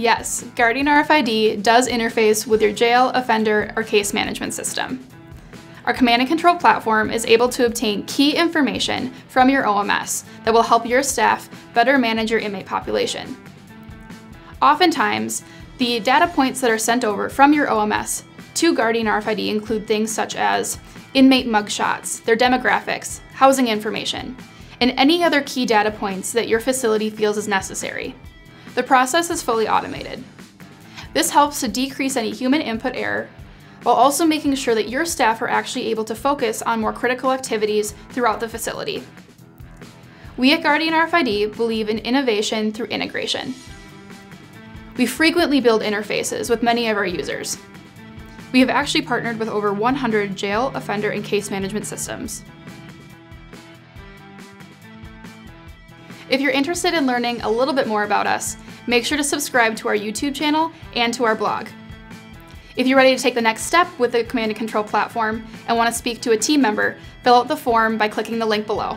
Yes, Guardian RFID does interface with your jail, offender, or case management system. Our command and control platform is able to obtain key information from your OMS that will help your staff better manage your inmate population. Oftentimes, the data points that are sent over from your OMS to Guardian RFID include things such as inmate mugshots, their demographics, housing information, and any other key data points that your facility feels is necessary. The process is fully automated. This helps to decrease any human input error, while also making sure that your staff are actually able to focus on more critical activities throughout the facility. We at Guardian RFID believe in innovation through integration. We frequently build interfaces with many of our users. We have actually partnered with over 100 jail, offender, and case management systems. If you're interested in learning a little bit more about us, make sure to subscribe to our YouTube channel and to our blog. If you're ready to take the next step with the command and control platform and want to speak to a team member, fill out the form by clicking the link below.